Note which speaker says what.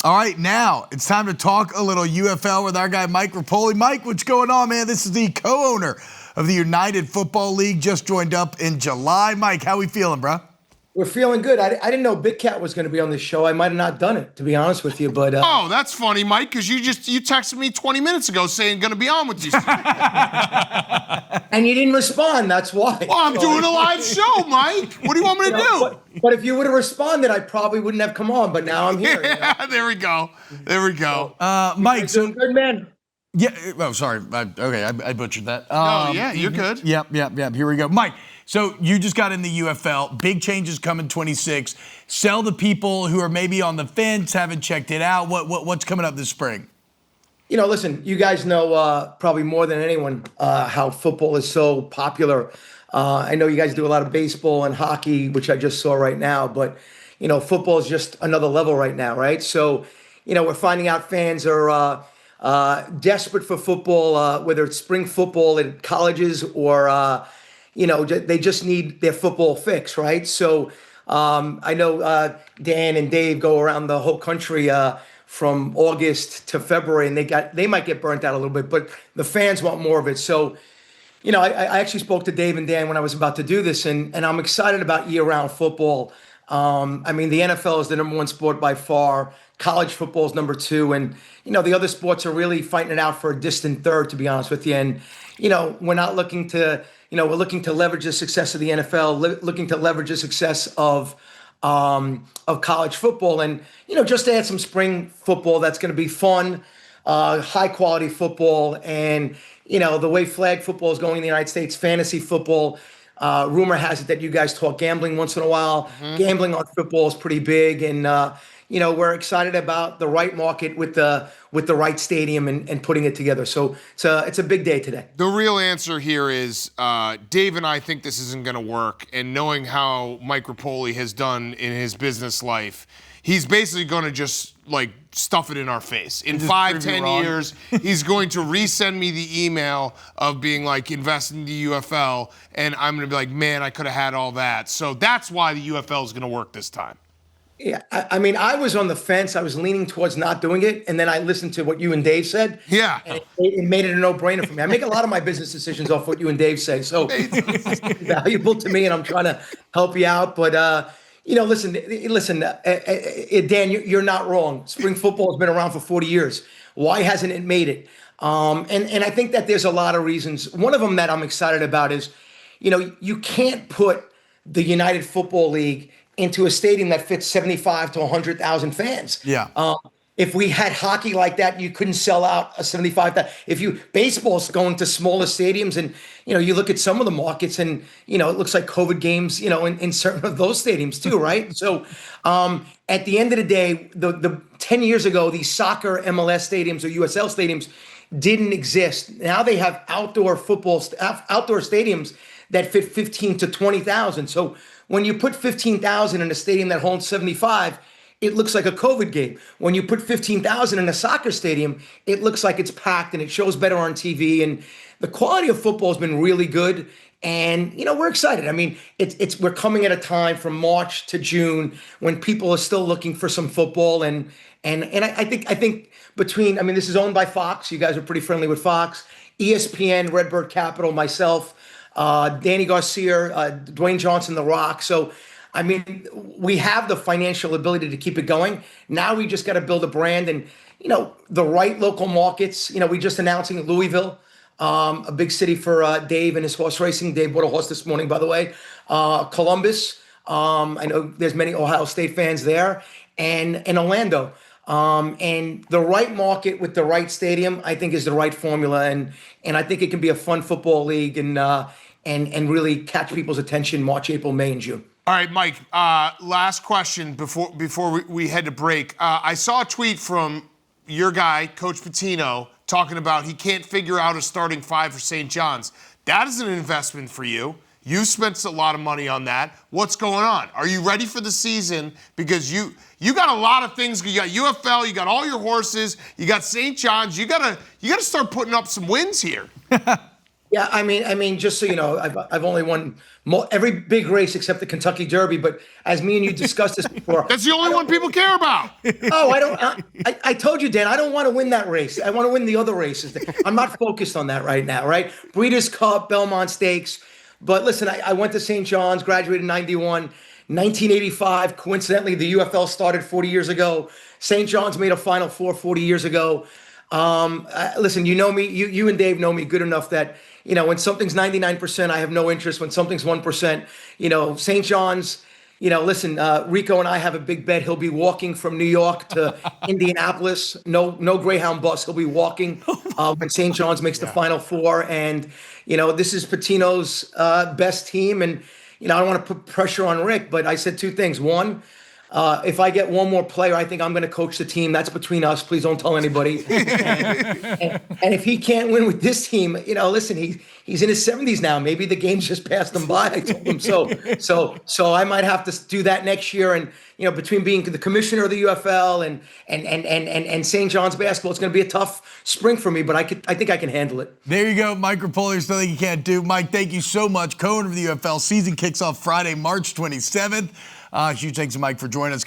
Speaker 1: All right, now it's time to talk a little UFL with our guy Mike Repole. Mike, what's going on, man? This is the co-owner of the United Football League, just joined up in July. Mike, how we feeling, bro?
Speaker 2: We're feeling good. I didn't know Big Cat was going to be on this show. I might have not done it, to be honest with you. But
Speaker 3: oh, that's funny, Mike, because you texted me 20 minutes ago saying going to be on with you.
Speaker 2: And you didn't respond. That's why.
Speaker 3: Well, I'm doing a live show, Mike. What do you want me to do?
Speaker 2: But if you would have responded, I probably wouldn't have come on. But now I'm here.
Speaker 3: Yeah, there we go. There we go.
Speaker 1: Mike, so
Speaker 2: good man.
Speaker 1: Yeah. Oh, sorry. I butchered that.
Speaker 3: Oh, yeah, you're good.
Speaker 1: Yep. Here we go, Mike. So you just got in the UFL. Big changes coming 26. Sell the people who are maybe on the fence, haven't checked it out. What's coming up this spring?
Speaker 2: You know, listen, you guys know probably more than anyone how football is so popular. I know you guys do a lot of baseball and hockey, which I just saw right now. But, you know, football is just another level right now, right? So, you know, we're finding out fans are desperate for football, whether it's spring football in colleges or you know, they just need their football fix, right? So I know Dan and Dave go around the whole country from August to February, and they might get burnt out a little bit, but the fans want more of it. So, you know, I actually spoke to Dave and Dan when I was about to do this, and I'm excited about year-round football. I mean, the NFL is the number one sport by far. College football is number two, and you know the other sports are really fighting it out for a distant third, to be honest with you. And you know, we're not looking to. You know, we're looking to leverage the success of the NFL, looking to leverage the success of college football, and you know, just to add some spring football that's going to be fun, high quality football, and you know, the way flag football is going in the United States, fantasy football. Rumor has it that you guys talk gambling once in a while. Mm-hmm. Gambling on football is pretty big, and you know, we're excited about the right market with the right stadium and putting it together. So it's a big day today.
Speaker 3: The real answer here is Dave and I think this isn't going to work. And knowing how Mike Repole has done in his business life, he's basically going to just like stuff it in our face. In 5-10 years, he's going to resend me the email of being like, invest in the UFL. And I'm going to be like, man, I could have had all that. So that's why the UFL is going to work this time.
Speaker 2: Yeah, I mean, I was on the fence. I was leaning towards not doing it, and then I listened to what you and Dave said.
Speaker 3: Yeah.
Speaker 2: And it made it a no-brainer for me. I make a lot of my business decisions off what you and Dave say, so it's valuable to me, and I'm trying to help you out. But, you know, listen, Dan, you're not wrong. Spring football has been around for 40 years. Why hasn't it made it? And I think that there's a lot of reasons. One of them that I'm excited about is, you know, you can't put the United Football League into a stadium that fits 75 to 100,000 fans.
Speaker 1: Yeah.
Speaker 2: If we had hockey like that, you couldn't sell out a 75,000. Baseball's going to smaller stadiums, and you know, you look at some of the markets, and you know, it looks like COVID games, you know, in certain of those stadiums too, right? So, at the end of the day, the 10 years ago, these soccer MLS stadiums or USL stadiums didn't exist. Now they have outdoor stadiums that fit 15 to 20,000. So when you put 15,000 in a stadium that holds 75, it looks like a COVID game. When you put 15,000 in a soccer stadium, it looks like it's packed and it shows better on TV. And the quality of football has been really good. And you know, we're excited. I mean, we're coming at a time from March to June when people are still looking for some football. And I think between, I mean, this is owned by Fox. You guys are pretty friendly with Fox, ESPN, Redbird Capital, myself, Danny Garcia, Dwayne Johnson, The Rock. So, I mean, we have the financial ability to keep it going. Now we just got to build a brand and, you know, the right local markets. You know, we just announcing Louisville, a big city for Dave and his horse racing. Dave bought a horse this morning, by the way. Columbus. I know there's many Ohio State fans there, and Orlando. And the right market with the right stadium, I think, is the right formula, and I think it can be a fun football league and really catch people's attention March, April, May, and June.
Speaker 3: All right, Mike, last question before we head to break. I saw a tweet from your guy, Coach Patino, talking about he can't figure out a starting five for St. John's. That is an investment for you. You spent a lot of money on that. What's going on? Are you ready for the season? Because you got a lot of things. You got UFL, you got all your horses, you got St. John's. You gotta start putting up some wins here.
Speaker 2: Yeah, I mean, just so you know, I've only won every big race except the Kentucky Derby. But as me and you discussed this before,
Speaker 3: That's the only one people care about.
Speaker 2: oh, I don't. I told you, Dan. I don't want to win that race. I want to win the other races. I'm not focused on that right now. Right? Breeders' Cup, Belmont Stakes. But listen, I went to St. John's, graduated in '91. 1985, coincidentally, the UFL started 40 years ago. St. John's made a Final Four 40 years ago. Listen, you know me, you and Dave know me good enough that, you know, when something's 99%, I have no interest. When something's 1%, you know, St. John's, you know, listen, Rico and I have a big bet. He'll be walking from New York to Indianapolis. No Greyhound bus. He'll be walking when St. John's makes the Final Four. And, you know, this is Patino's best team. And, you know, I don't want to put pressure on Rick, but I said two things. One, if I get one more player, I think I'm going to coach the team. That's between us. Please don't tell anybody. And if he can't win with this team, you know, listen, he's in his 70s now. Maybe the game's just passed him by. I told him so I might have to do that next year. And, you know, between being the commissioner of the UFL and St. John's basketball, it's going to be a tough spring for me. But I think I can handle it.
Speaker 1: There you go, Mike Repole. There's nothing you can't do. Mike, thank you so much. Co-owner of the UFL. Season kicks off Friday, March 27th. Huge thanks to Mike for joining us.